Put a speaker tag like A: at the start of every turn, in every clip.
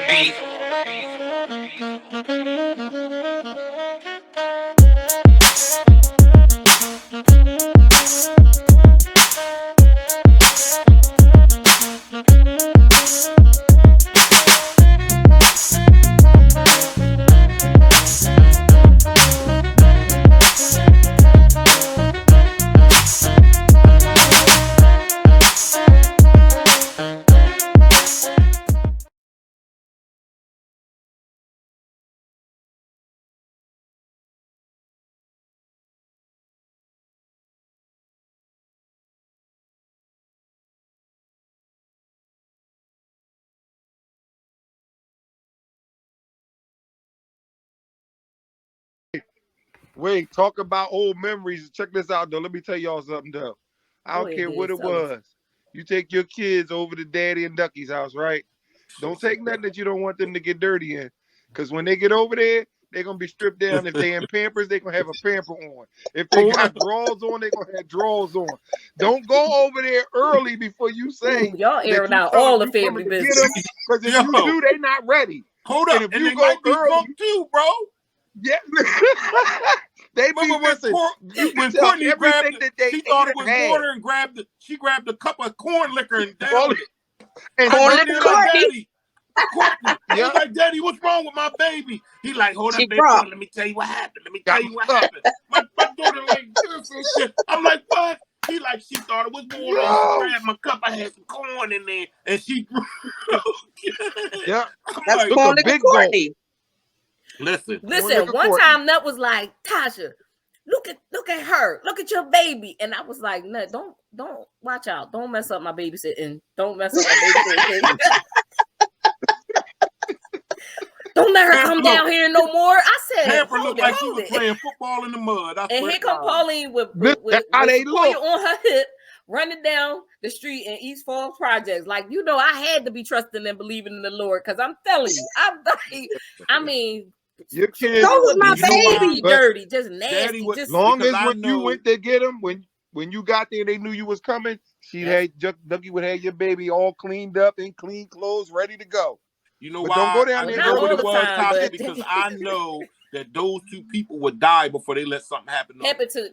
A: beat.
B: Wait, talk about old memories. Check this out, though. Let me tell y'all something, though. I
C: Go
B: don't
C: ahead,
B: care what
C: Diz,
B: it
C: tell us.
B: was. You take your kids over to Daddy and Ducky's house, right? Don't take nothing that you don't want them to get dirty in. Because when they get over there, they're going to be stripped down. If they in Pampers, they're going to have a pamper on. If they got drawers on, they're going to have drawers on. Don't go over there early before you say
C: Ooh, y'all
B: that
C: airing
B: you
C: out
B: tell
C: all
B: them
C: the
B: you
C: family
B: coming to get
C: business.
B: them. Because if you do, they not ready.
D: Hold up,
B: And if
D: and
B: you
D: they
B: go
D: might be
B: early,
D: drunk too, bro.
B: yeah. They be
D: Remember
B: listen. You can
D: when
B: tell
D: Courtney
B: everything
D: grabbed
B: that they
D: she thought it
B: ate
D: was
B: and had.
D: water and she grabbed a cup of corn liquor and
B: All
D: downed it.
B: And
D: I
E: Corn
D: looked
E: liquor
D: at her like,
E: Courtney.
D: Daddy, Courtney. I
B: yeah,
D: was like, Daddy, what's wrong with my baby? He like, hold
E: She
D: up, baby,
E: drunk.
D: let me tell you what happened. Let me
B: got
D: tell
B: my
D: you what
B: cup.
D: happened. My daughter like this and shit. I'm like, what? He like, she thought it was water and she
B: Yo,
D: grabbed my cup. I had some corn in there and she
B: yeah,
D: I'm
E: That's
D: like,
B: took
E: corn
B: a
E: liquor
B: big gulp.
E: Courtney.
D: listen.
C: Listen,
B: Liquor
C: one
B: Courtney.
C: time Nut was like, Tasha, look at her, look at your baby. And I was like, Nut, don't watch out. Don't mess up my babysitting. Don't mess up my babysitting. Don't let her come down here no more. I said,
D: Hamper
C: hold
D: looked
C: it,
D: like she
C: hold
D: was
C: it.
D: playing football in the mud. I
C: And
D: swear
C: here
D: to
C: come
D: God.
C: Pauline with
B: That's how they
C: Sequoia
B: look.
C: on her hip, running down the street in East Falls Projects. Like, you know, I had to be trusting and believing in the Lord, because I'm telling you, I mean,
B: Your kids.
E: So was my
D: You know why?
E: baby.
B: But
C: dirty, just
D: Daddy
C: nasty,
D: was
C: just
B: long
D: because
B: as
D: I
B: when you
D: know
B: went to get them, when you got there, they knew you was coming. Ducky would have your baby all cleaned up in clean clothes, ready to go.
D: you know
B: But
D: why
B: don't go down
D: I
B: there.
C: not
D: know
B: Go
D: what
B: with
D: it
C: all
B: the
C: the
D: was,
C: time,
D: Tasha,
C: but
D: because I know that those two people would die before they let something happen to
C: happen to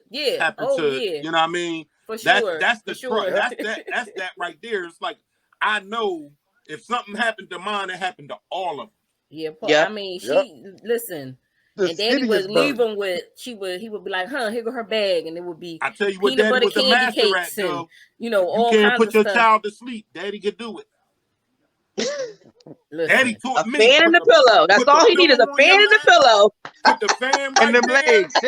D: you know what I mean?
C: for sure.
D: That's the
C: for sure.
D: that's that right there. It's like I know if something happened to mine, it happened to all of them.
C: Yeah,
E: Yep.
C: I mean,
B: Yep.
C: listen.
B: The
C: And Daddy
B: city
C: would
B: is
C: leave
B: burning.
C: him with he would be like, here go her bag, and it would be
D: I tell you what,
C: peanut
D: Daddy
C: butter
D: was the
C: candy
D: master at,
C: cakes and
D: though. If you
C: all
D: can't
C: kinds
D: put
C: of
D: your
C: stuff.
D: child to sleep, Daddy can do it. Daddy
C: Listen,
D: taught
E: A
D: me.
E: fan and a pillow. That's all he needs is a
D: on
E: fan
D: your
E: and a
D: lap,
E: pillow.
D: put the fan
B: And
D: right
B: them
D: there,
B: legs.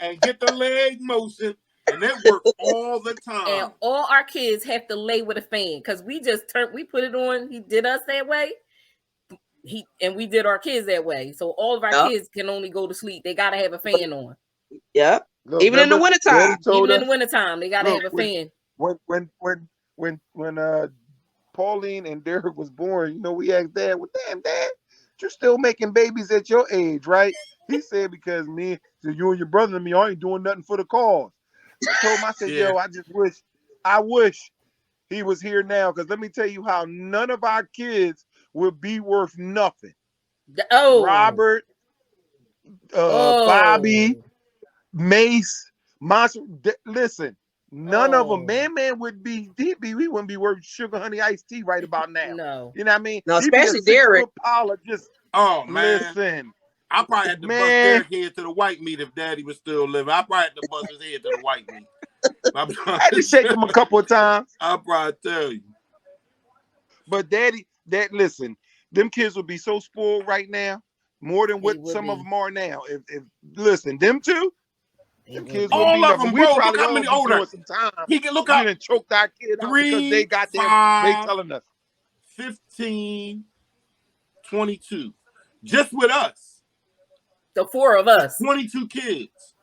D: and get the leg motion, and that works all the time.
C: and all our kids have to lay with a fan, because we put it on. He did us that way. And we did our kids that way. So all of our
E: Yep.
C: kids can only go to sleep. They gotta have a fan on.
E: Yep.
B: Look,
E: Even in the
B: remember,
E: wintertime.
B: Daddy told
C: Even in
B: us.
C: the wintertime, they gotta
B: Look,
C: have a fan.
B: when Pauline and Derek was born, you know, we asked Dad, well, damn, Dad, you're still making babies at your age, right? He said, because so you and your brother and me, I ain't doing nothing for the cause. I told him, I said,
D: Yeah.
B: yo, I wish he was here now, because let me tell you how none of our kids would be worth nothing.
C: Oh,
B: Robert, Bobby, Mace, Monster. Listen, none of them. Man would be deep. He wouldn't be worth sugar honey iced tea right about now.
C: No.
B: You know what I mean?
E: No,
B: He'd be a
E: especially Derek.
B: 6-foot pile of just.
D: Oh man,
B: Listen,
D: I probably had to bust Derek head to the white meat if Daddy was still living. I probably had to bust his head to the white meat.
B: I had to shake him a couple of times.
D: I'll probably tell you.
B: But listen, them kids would be so spoiled right now, more than what some of them are now. If listen, them two. Them kids will
D: all
B: be
D: of them,
B: we
D: bro.
B: probably
D: Look how
B: all
D: many
B: be
D: older.
B: doing some time.
D: He can look
B: we
D: out.
B: done choked our kid out
D: 3,
B: because they got they
D: 5,
B: telling us
D: 15, 22. Just with us.
C: The 4 of us.
D: 22 kids.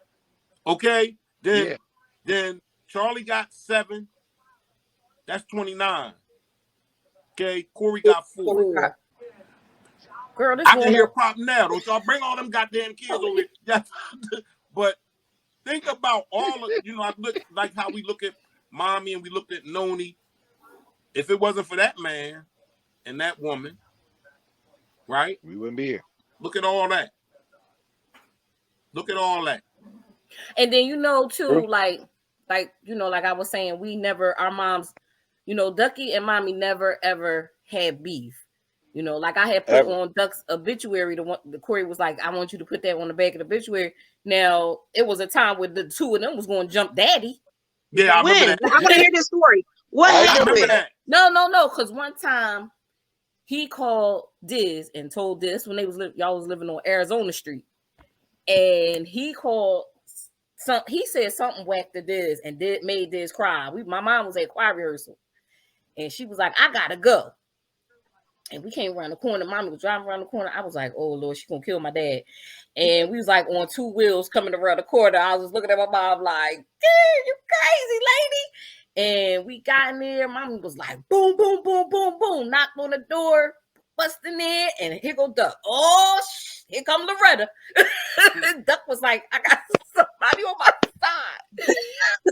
D: Okay? Then Charlie got 7. That's 29. Okay, Corey got 4.
C: Girl, this
D: I can hear Pop now. Don't y'all bring all them goddamn kids over here. But think about all of, I look like how we look at Mommy and we looked at Noni. If it wasn't for that man and that woman, right?
B: We wouldn't be here.
D: Look at all that. Look at all that.
C: And then too, like like I was saying, our moms, Ducky and Mommy never ever had beef. Like I had put on Duck's obituary. The Corey was like, I want you to put that on the back of the obituary. Now it was a time where the two of them was going to jump Daddy.
D: Yeah, I remember that.
E: I want to hear this story. What happened?
D: Remember that.
C: No, because one time he called Diz and told Diz when y'all was living on Arizona Street, and he called. He said something whacked to Diz and made Diz cry. My mom was at choir rehearsal, and she was like, I gotta go. And we came around the corner. Mommy was driving around the corner. I was like, oh Lord, she's gonna kill my dad. And we was like on two wheels coming around the corner. I was looking at my mom like, damn, you crazy lady. And we got in there. Mommy was like, boom, boom, boom, boom, boom. Knocked on the door, busting in, and here go Duck. Oh, here come Loretta. Duck was like, I got somebody on my side.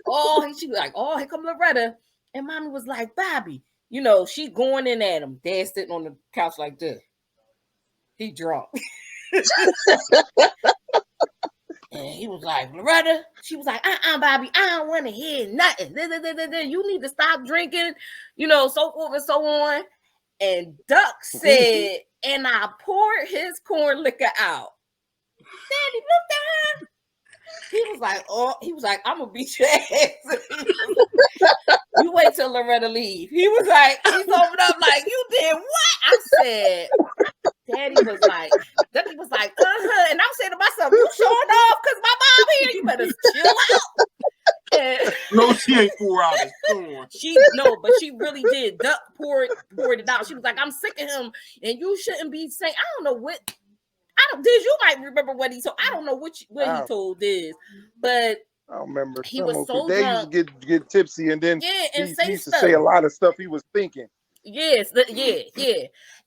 C: Oh, she was like, oh, here come Loretta. And Mommy was like, Bobby, she going in at him. Dad sitting on the couch like this. He drunk. And he was like, Loretta. She was like, Bobby, I don't want to hear nothing. You need to stop drinking, so forth and so on. And Duck said, and I poured his corn liquor out. Daddy, look at her. He was like, I'm gonna beat your ass. You wait till Loretta leave. He's opened up like, you did what? I said, Daddy was like, Ducky was like, and I said to myself, you showing off because my mom here. You better chill out. And
D: no, she ain't pour out his corn.
C: But she really did. Duck poured it out. She was like, I'm sick of him, and you shouldn't be saying. I don't know what. Diz, you might remember what he told. I don't know what he told Diz, but
B: I don't remember.
C: He was so
B: they
C: drunk.
B: used to get tipsy, and then
C: and
B: he used to say a lot of stuff he was thinking.
C: Yes,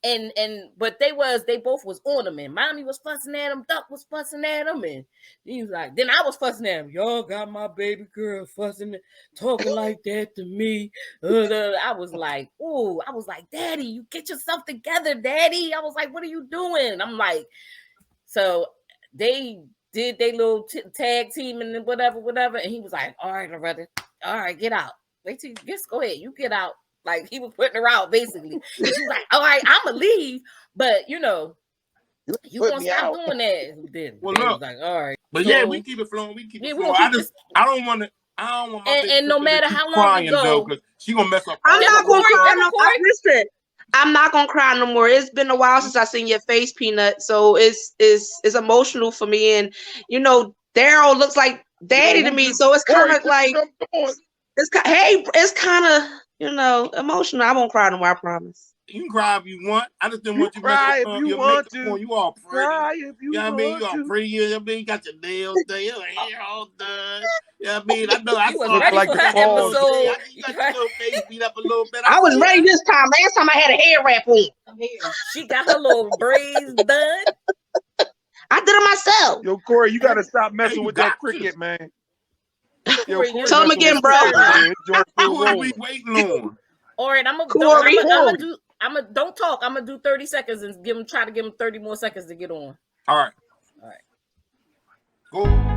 C: and but they both was on him, and Mommy was fussing at him, Duck was fussing at him, and he was like, then I was fussing at him. Y'all got my baby girl fussing, talking like that to me. I was like, ooh, Daddy, you get yourself together, Daddy. I was like, what are you doing? I'm like, so they did their little tag team and whatever, and he was like, all right, Loretta, all right, get out. Wait till go ahead, you get out. Like he was putting her out basically. And she was like, all right, I'm gonna leave, but you gonna stop doing that. Then
D: well, look,
C: was like, all right.
D: But yeah, we keep it flowing. We keep it flowing. I don't want my
C: and no matter how long
D: crying
C: ago,
D: though, because she gonna mess up.
E: I'm not gonna cry no more. Listen, I'm not gonna cry no more. It's been a while since I seen your face, Peanut. So it's emotional for me. And Daryl looks like Daddy to me. So it's kind of like it's kind of emotional. I won't cry no more. I promise.
D: You can cry if you want. I just didn't want you to
B: cry if you want to.
D: You all pretty.
B: Cry if you want to.
D: You all pretty. You got your nails done. Your hair all done. I know. I
C: was
D: saw
C: ready for her episode.
D: You got your little face beat up a little bit.
E: I was ready this time. Last time I had a hair wrap on.
C: She got her little braids done.
E: I did it myself.
B: Yo, Corey, you gotta stop messing with that cricket, man. Yo,
E: tell him again, bro.
D: Who are we waiting on?
C: All right, I'm gonna do. Don't talk. I'm gonna do 30 seconds and try to give him 30 more seconds to get on.
D: All right. Go.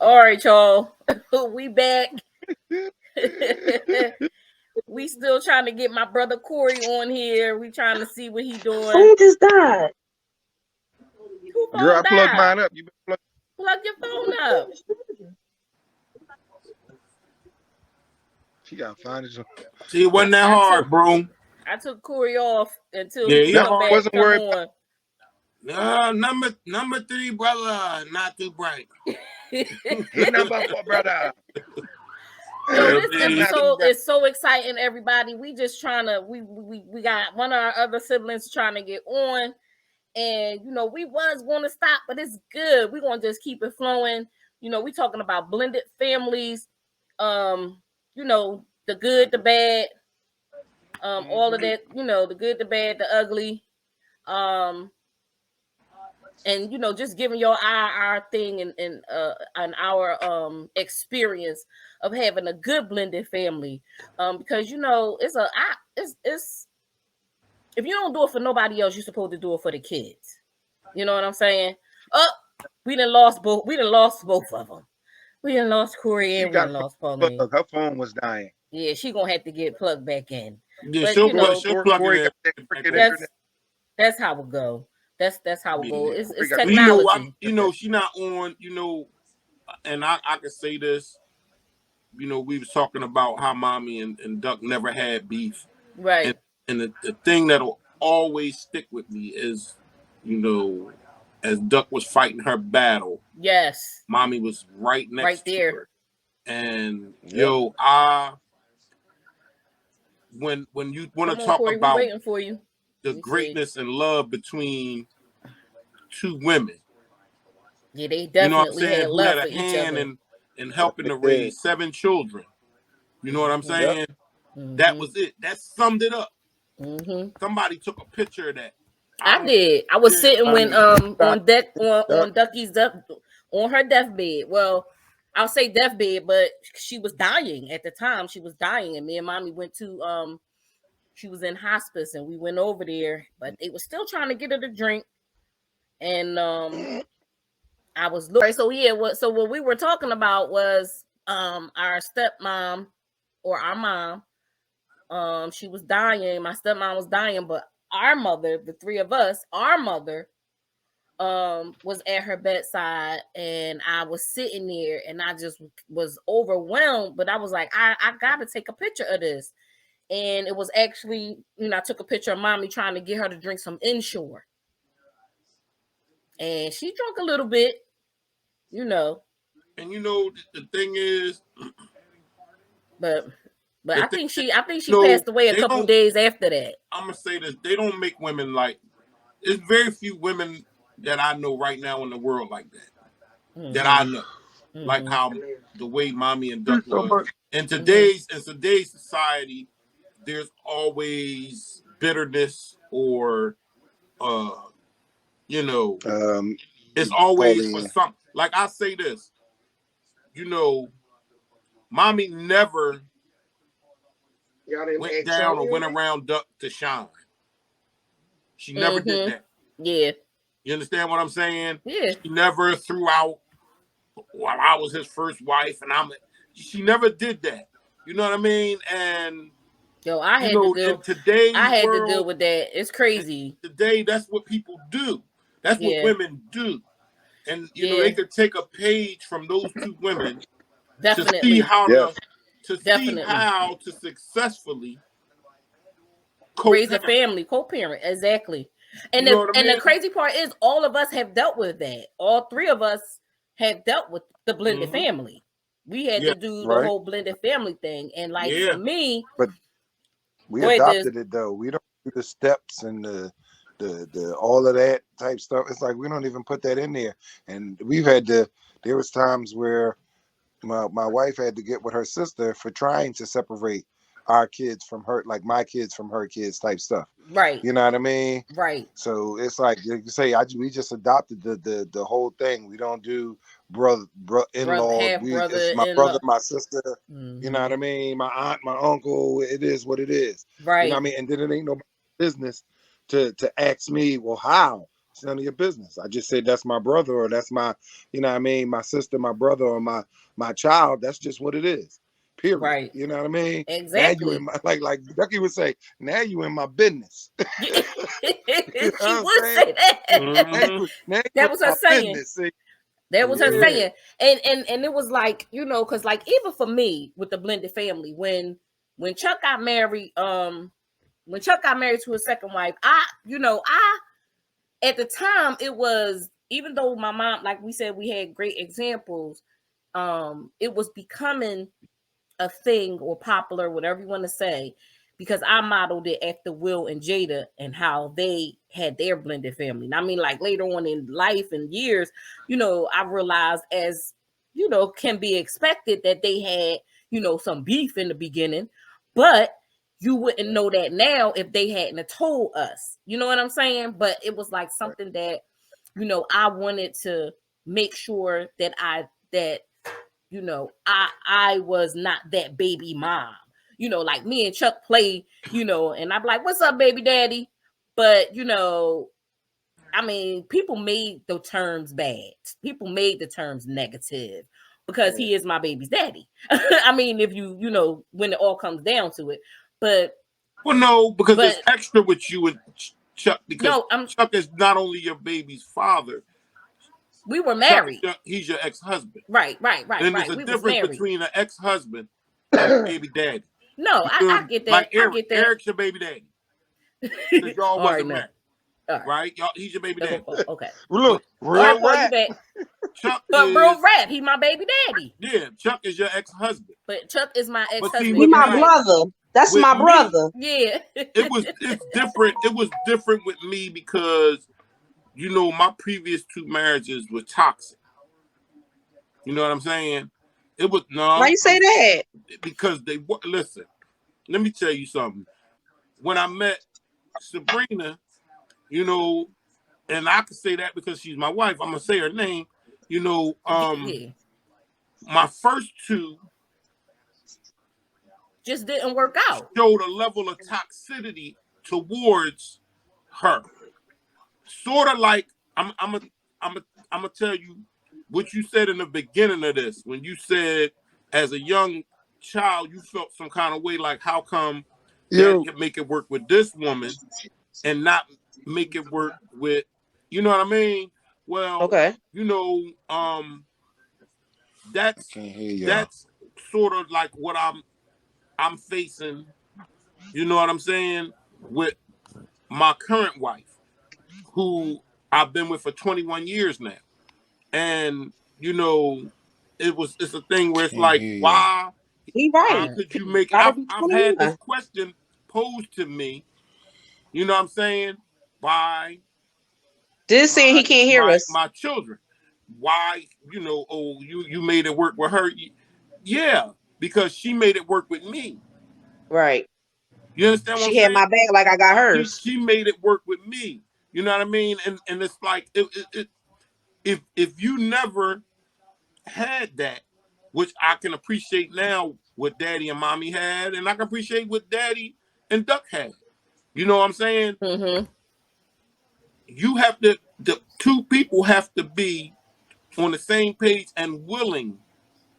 C: All right, y'all. We back. We still trying to get my brother Corey on here. We trying to see what he doing.
E: Who just died?
B: Girl, I plugged mine up. You
C: plug your phone up.
B: She got fine as
D: See, it wasn't that hard, bro.
C: I took Corey off until
D: he
C: come back.
B: Wasn't worried.
D: Number 3, brother, not too bright.
B: Number 4, brother.
C: Yo, this
D: Yeah, man.
C: episode is so exciting, everybody. We just trying to we got one of our other siblings trying to get on, and we was going to stop, but it's good. We're going to just keep it flowing. We talking about blended families, the good, the bad, all of that, the good, the bad, the ugly, and just giving y'all our thing and our experience of having a good blended family, because it's if you don't do it for nobody else, you're supposed to do it for the kids. You know what I'm saying? Oh, we done lost both of them. We done lost Corey and we done lost Pauline.
B: Her phone was dying.
C: Yeah, she gonna have to get plugged back in.
D: Yeah,
C: But
D: she'll plug
B: Corey
D: it
B: got
D: in.
C: that's how it go. That's how it go. It's
B: Corey got-
C: technology.
D: She not on. And I can say this. We was talking about how mommy and Duck never had beef,
C: Right.
D: and the thing that'll always stick with me is, as Duck was fighting her battle,
C: Yes.
D: mommy was right next to
C: there.
D: her. And
B: Yep.
D: when you want to
C: Come on,
D: talk
C: Corey,
D: about
C: we waiting for you.
D: the greatness and love between two women,
C: Yeah, they
D: you know what I'm
C: definitely
D: saying,
C: had
D: who
C: love
D: had
C: for
D: a
C: each
D: hand
C: other.
D: in helping to raise 7 children. You know what I'm saying?
C: Mhm.
D: That was it. That summed it up.
C: Mm-hmm.
D: Somebody took a picture of that.
C: I did. I was sitting when on Ducky's on her deathbed. Well, I'll say deathbed, but she was dying at the time. She was dying, and me and mommy went to she was in hospice, and we went over there, but they were still trying to get her to drink. And I was looking. So yeah, what we were talking about was our stepmom or our mom. She was dying. My stepmom was dying, but our mother, the three of us, our mother was at her bedside, and I was sitting there, and I just was overwhelmed. But I was like, I gotta take a picture of this. And it was actually, I took a picture of mommy trying to get her to drink some Ensure. And she drank a little bit,
D: And the thing is,
C: but I think she passed away a couple days after that.
D: I'm gonna say this: they don't make women like. There's very few women that I know right now in the world like that.
C: Mm-hmm.
D: That I know, like how the way mommy and Duck was. In today's society, there's always bitterness or, it's always for something. Like I say this, mommy never went down or went around Duck to shine. She never did that.
C: Yeah.
D: You understand what I'm saying?
C: Yeah.
D: She never threw out, well, I was his first wife, and she never did that. You know what I mean? And
C: I had to deal with that. It's crazy.
D: Today, that's what people do. That's what women do. And they could take a page from those two women to see how to successfully
C: raise a family, co-parent, exactly. And the crazy part is, all of us have dealt with that. All three of us have dealt with the blended family. We had to do the whole blended family thing, and for me,
B: but we adopted it though. We don't do the steps and the all of that type stuff. It's like we don't even put that in there. And we've had to. There was times where my wife had to get with her sister for trying to separate our kids from her, like my kids from her kids type stuff.
C: Right.
B: You know what I mean?
C: Right.
B: So it's like you say, we just adopted the whole thing. We don't do brother in-law. It's my brother, my sister. Mm-hmm. You know what I mean? My aunt, my uncle. It is what it is.
C: Right.
B: You know what I mean? And then it ain't nobody's business to ask me, well, how? It's none of your business. I just say that's my brother, or that's my, you know what I mean, my sister, my brother, or my child. That's just what it is. Period. Right. You know what I mean?
C: Exactly.
B: Now you in my, like Ducky would say, now you in my business.
C: She would say that.
B: Mm-hmm.
C: That was her saying. That was her saying. And it was like, because like even for me with the blended family, when Chuck got married, to his second wife, I at the time it was, even though my mom, like we said, we had great examples, it was becoming a thing or popular, whatever you want to say, because I modeled it after Will and Jada and how they had their blended family. And I mean, like later on in life and years, you know, I realized, as you know, can be expected, that they had, you know, some beef in the beginning, but you wouldn't know that now if they hadn't told us. You know what I'm saying? But it was like something that, you know, I wanted to make sure that you know, I was not that baby mom. You know, like me and Chuck play, you know, and I'm like, what's up, baby daddy? But, you know, I mean, people made the terms bad. People made the terms negative because he is my baby's daddy. I mean, if you know, when it all comes down to it. But
D: well, no, because it's extra with you and Chuck, because Chuck is not only your baby's father.
C: We were married.
D: He's your ex-husband.
C: Right.
D: And there's a difference between an ex-husband and a baby daddy.
C: No, I get that.
D: Like Eric,
C: I get that.
D: Eric's your baby daddy. Because y'all wasn't married. Right? Y'all, he's your baby daddy.
C: Okay.
B: Look, real rap.
D: Chuck
C: but real rap, he my baby daddy.
D: Yeah, Chuck is your ex-husband.
C: But Chuck is my ex-husband.
E: He my brother. That's my brother.
C: Yeah.
D: It's different. It was different with me because, you know, my previous 2 marriages were toxic. You know what I'm saying? It was no.
E: Why you say that?
D: Because they listen. Let me tell you something. When I met Sabrina, you know, and I can say that because she's my wife. I'm gonna say her name. You know, my first 2
C: just didn't work out.
D: Showed a level of toxicity towards her. Sort of like I'm gonna tell you what you said in the beginning of this, when you said as a young child you felt some kind of way, like how come Dad can make it work with this woman and not make it work with, you know what I mean? Well, you know, that's sort of like what I'm facing, you know what I'm saying, with my current wife, who I've been with for 21 years now. And, you know, it's a thing where it's like, why could you make, I've had this question posed to me, you know what I'm saying, by
E: this saying he can't hear us.
D: My children. Why, you know, oh, you made it work with her. Yeah, because she made it work with me.
E: Right.
D: You understand what I'm saying?
E: She had my back like I got hers.
D: She made it work with me. You know what I mean? And it's like, if you never had that, which I can appreciate now what Daddy and Mommy had, and I can appreciate what Daddy and Duck had. You know what I'm saying?
C: Mm-hmm.
D: You have to, the 2 people have to be on the same page and willing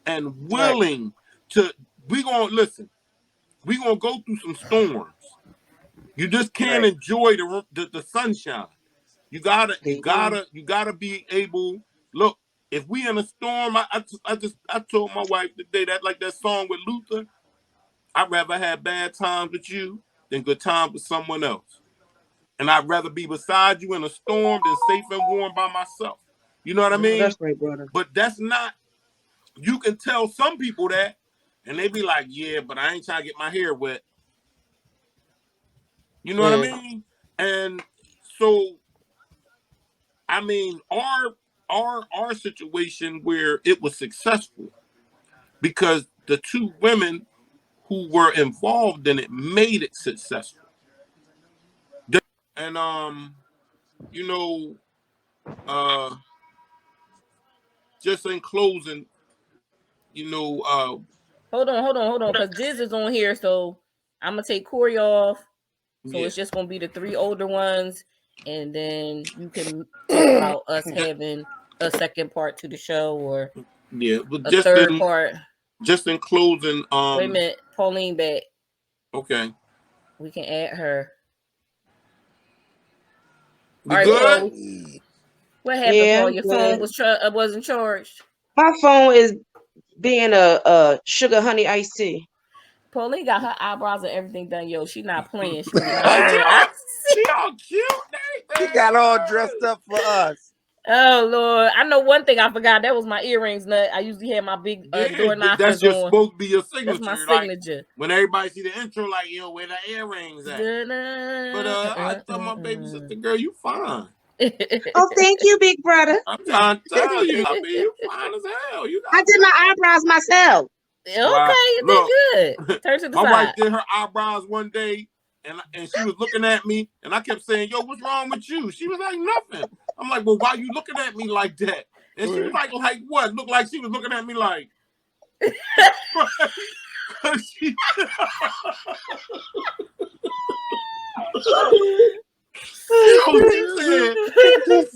D: to, we gonna listen, we gonna go through some storms. You just can't enjoy the sunshine. You gotta be able, look, if we in a storm, I told my wife today that, like that song with Luther, I'd rather have bad times with you than good times with someone else. And I'd rather be beside you in a storm than safe and warm by myself. You know what I mean?
E: That's right, brother.
D: But that's not, you can tell some people that, and they be like, yeah, but I ain't trying to get my hair wet. You know what I mean? And so, I mean, our situation where it was successful because the 2 women who were involved in it made it successful. And you know, just in closing, you know,
C: hold on, because Jiz is on here, so I'm gonna take Corey off. So it's just gonna be the 3 older ones, and then you can talk about us having a second part to the show, or
D: but
C: a third part.
D: Just in closing,
C: wait a minute, Pauline back.
D: Okay.
C: We can add her.
D: All right, good?
C: What happened, Paul? Your phone wasn't charged.
E: My phone is being a sugar honey iced tea.
C: Pauline got her eyebrows and everything done. Yo, she not playing. She
D: all cute.
B: She got all dressed up for us.
C: Oh Lord, I know one thing I forgot. That was my earrings nut. I usually have my big door knockers
D: that's just
C: on.
D: supposed to be your signature.
C: That's my
D: like,
C: signature.
D: when everybody see the intro, like, yo, where the earrings at? But I tell my baby sister, girl, you fine.
E: Oh, thank you, big brother.
D: I'm trying to tell you, I mean, you fine as hell. You got
E: I did my eyebrows myself.
C: Okay, you did good. Turn to the
D: my
C: side.
D: wife did her eyebrows one day, and she was looking at me, and I kept saying, yo, what's wrong with you? She was like, nothing. I'm like, well, why you looking at me like that? And she was like what? Looked like she was looking at me like. she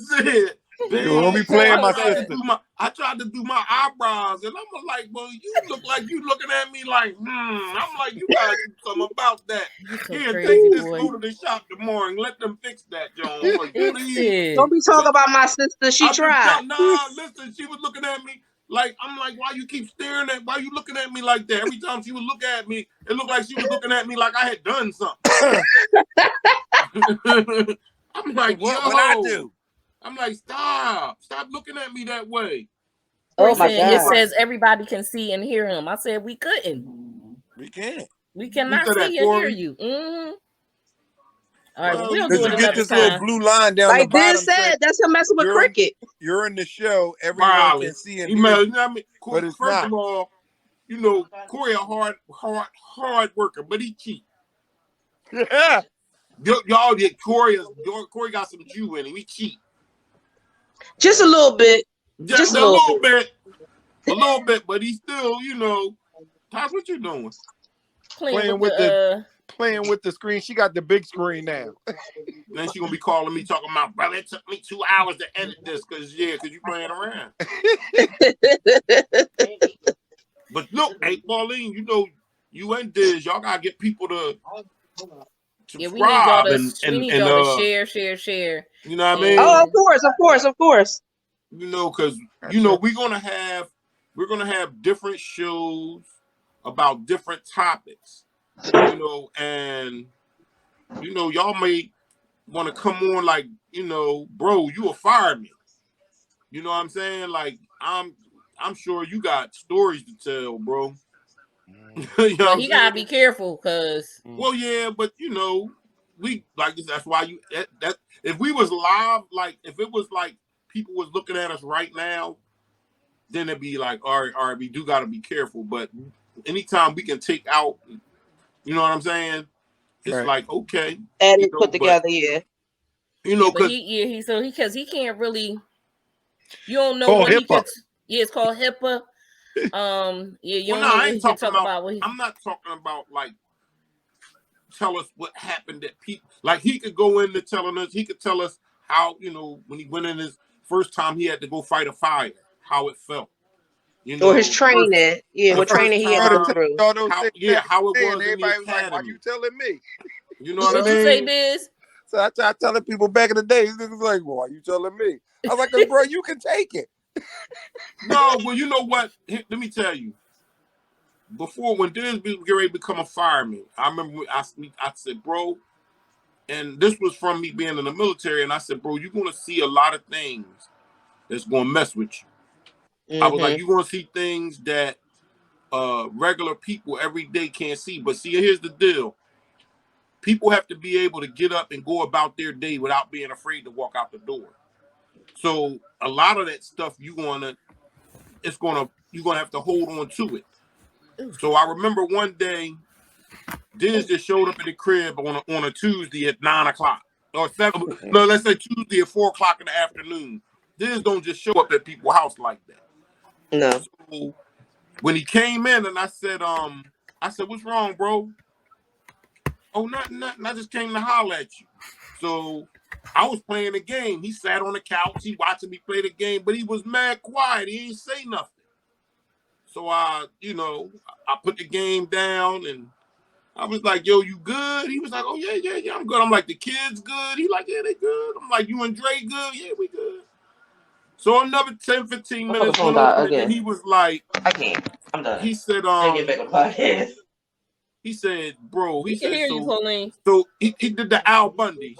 D: said,
B: you won't be playing my sister.
D: I tried to do my eyebrows, and I'm like, well, you look like you looking at me like, I'm like, you gotta do something about that. Here, take this, go to the shop tomorrow and let them fix that, John. Please.
E: Don't be talking about my sister. She tried.
D: Nah, listen, she was looking at me like, I'm like, why you keep staring at, why you looking at me like that? Every time she would look at me, it looked like she was looking at me like I had done something. I'm like, what I do? I'm like, stop looking at me that way.
E: Oh my God.
C: It says everybody can see and hear him. I said we couldn't.
B: We can't.
C: We cannot see and hear you. All right, we'll do it
B: you get this
C: time.
B: little blue line down the bottom.
E: Like this said, that's a messing with cricket.
B: You're in the show. Everyone can see and hear.
D: You know what I mean?
B: But it's
D: First
B: not.
D: of all, you know, Corey a hard worker, but he cheat.
B: Yeah.
D: Y'all get Corey got some Jew in him. He cheat.
E: Just a little bit.
D: Just a little bit. A little bit, but he's still, you know. Tosh, what you doing?
B: Playing with the screen. She got the big screen now.
D: Then she gonna be calling me talking about, brother, it took me 2 hours to edit this because you playing around. But look, hey Pauline, you know, you and Diz, y'all gotta get people to subscribe
C: we need y'all to share.
D: You know what I mean?
E: Oh, of course.
D: You know, because you know we're gonna have different shows about different topics. You know, and you know, y'all may want to come on like, you know, bro, you will fire me. You know what I'm saying? Like, I'm sure you got stories to tell, bro.
C: You know, you gotta be careful, cause
D: well, yeah, but you know, we like this. That's why that if we was live, like if it was like people was looking at us right now, then it'd be like, all right, we do gotta be careful. But anytime we can take out, you know what I'm saying? It's like, okay,
E: and you know, put together, yeah.
D: You know,
C: because he can't really. You don't know
B: what
C: he could. Yeah, it's called HIPAA. You
D: I ain't talking about. I'm not talking about like tell us what happened that people like he could go into telling us. He could tell us how, you know, when he went in his first time he had to go fight a fire, how it felt. You know,
E: or his training, what training he had to go through.
D: How it was. Everybody was like, "Why you telling me?" You know what I mean?
C: You say this?
B: So I tried telling people back in the day. He was like, "Why you telling me?" I was like, "Bro, you can take it."
D: No, well, you know what? Let me tell you. Before, when Diz was getting ready to become a fireman, I remember I said, bro, and this was from me being in the military, and I said, bro, you're going to see a lot of things that's going to mess with you. I was like, you're going to see things that regular people every day can't see. But see, here's the deal. People have to be able to get up and go about their day without being afraid to walk out the door. So a lot of that stuff you're gonna have to hold on to it. So I remember one day, Diz just showed up at the crib on a Tuesday at 9 o'clock or 7. No, let's say Tuesday at 4 o'clock in the afternoon. Diz don't just show up at people's house like that.
E: No.
D: So when he came in and I said, what's wrong, bro? Oh, nothing. I just came to holler at you. So I was playing the game. He sat on the couch. He watching me play the game, but he was mad quiet. He ain't say nothing. So I put the game down and I was like, yo, you good? He was like, oh, yeah, I'm good. I'm like, the kids good? He like, yeah, they good. I'm like, you and Dre good? Yeah, we good. So another 10, 15 minutes went on, and then he was like,
E: I can't. I'm done.
D: He said,
E: get back on podcast.
D: He said, bro,
C: We
D: he
C: can
D: said,
C: hear you, Pauline.
D: so he did the Al Bundy.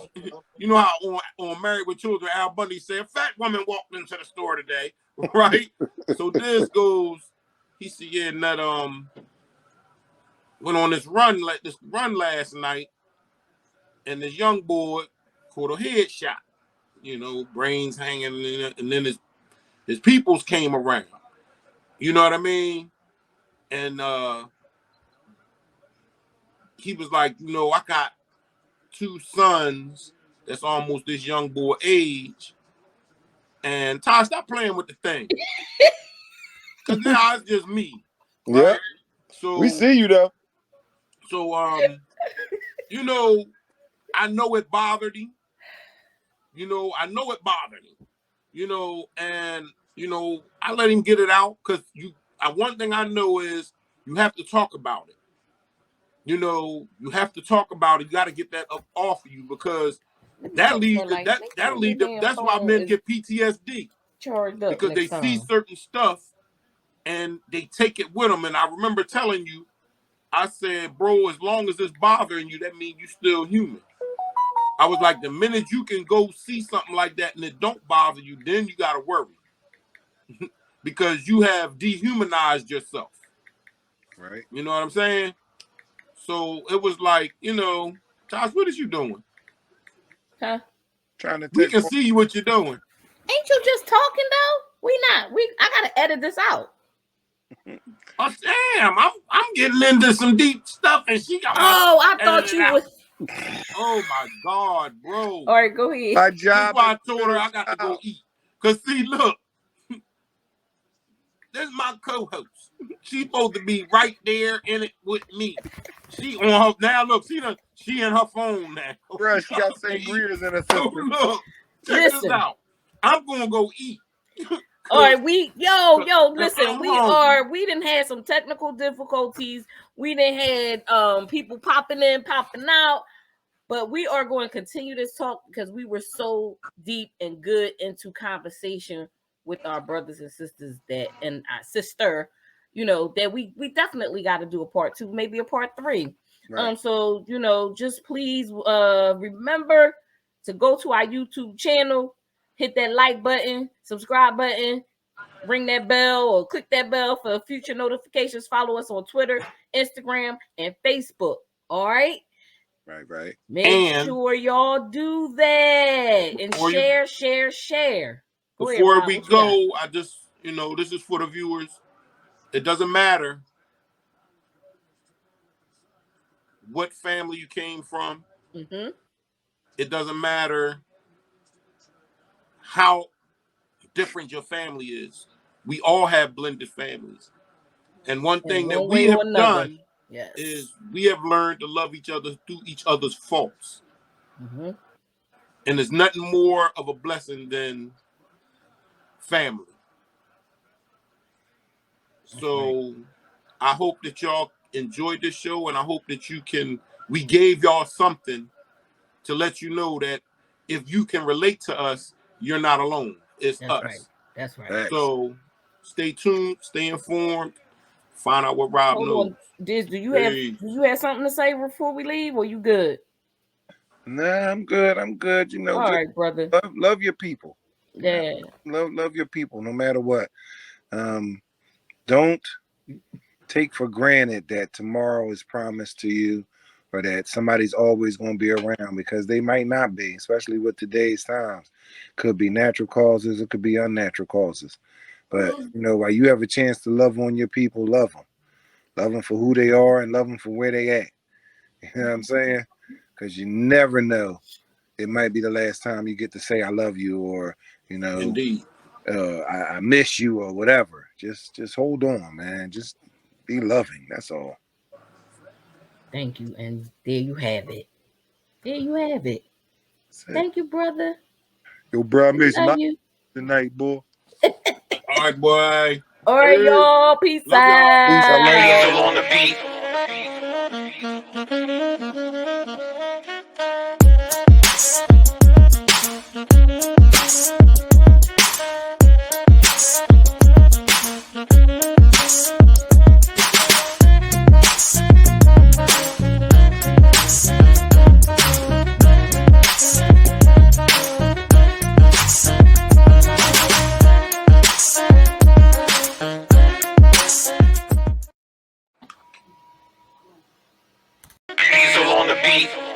D: You know how on Married with Children, Al Bundy said, a fat woman walked into the store today, right? So this goes, he said, yeah, and that went on this run last night, and this young boy caught a headshot, you know, brains hanging, and then his peoples came around. You know what I mean? And he was like, you know, I got 2 sons that's almost this young boy age. And Todd, stop playing with the thing. Because now it's just me. Right?
B: Yeah.
D: So
B: we see you though.
D: So you know, I know it bothered him. You know, I know it bothered him. You know, and you know, I let him get it out because one thing I know is you have to talk about it. You know, you have to talk about it. You got to get that up off of you because that'll lead to that's why men get PTSD.
C: Charged up
D: because they see certain stuff and they take it with them. And I remember telling you, I said, bro, as long as it's bothering you, that means you're still human. I was like, the minute you can go see something like that and it don't bother you, then you got to worry. Because you have dehumanized yourself.
B: Right.
D: You know what I'm saying? So it was like, you know, Josh, what is you doing?
C: Huh?
B: Trying to
D: we can see you what you're doing.
C: Ain't you just talking though? I gotta edit this out.
D: Oh damn! I'm getting into some deep stuff, and she got.
C: Oh, I thought you was.
D: Oh my God, bro!
C: All right, go ahead.
B: My job.
D: That's why I told her I got to go eat. Cause see, look, this is my co-host. She's supposed to be right there in it with me. She on her now. Look, she in her phone now.
B: Bruh, she got sangrias in her system.
D: So look, check this out. I'm gonna go eat.
C: All right, listen, we didn't have some technical difficulties. We didn't had people popping in, popping out, but we are going to continue this talk because we were so deep and good into conversation with our brothers and sisters and our sister, you know, that we definitely got to do a part 2, maybe a part 3. Right. So, you know, just please remember to go to our YouTube channel, hit that like button, subscribe button, ring that bell or click that bell for future notifications. Follow us on Twitter, Instagram, and Facebook. All right?
B: Right.
C: Make sure y'all do that and share.
D: Before we go, I just, you know, this is for the viewers. It doesn't matter what family you came from.
C: Mm-hmm.
D: It doesn't matter how different your family is. We all have blended families. And one thing that we have done is we have learned to love each other through each other's faults.
C: Mm-hmm.
D: And there's nothing more of a blessing than family. So I hope that y'all enjoyed this show, and I hope that we gave y'all something to let you know that if you can relate to us, you're not alone. It's us.
C: Right. That's right.
D: So stay tuned, stay informed, find out what Rob knows.
C: Diz, do you have something to say before we leave, or you good?
B: Nah, I'm good. You know,
C: all right, brother.
B: Love your people.
C: Yeah.
B: Love your people, no matter what. Don't take for granted that tomorrow is promised to you, or that somebody's always going to be around, because they might not be, especially with today's times. Could be natural causes, it could be unnatural causes. But, you know, while you have a chance to love on your people, love them. Love them for who they are and love them for where they at. You know what I'm saying? Because you never know. It might be the last time you get to say I love you, or, you know,
D: indeed,
B: I miss you, or whatever. Just hold on, man. Just be loving. That's all.
C: Thank you. And there you have it. Thank you, brother.
B: Yo, bro, I miss you tonight, boy.
D: All right, boy.
C: All right, y'all. Peace out.
B: Peace. I love y'all.
A: Still on the beat.
C: Peace.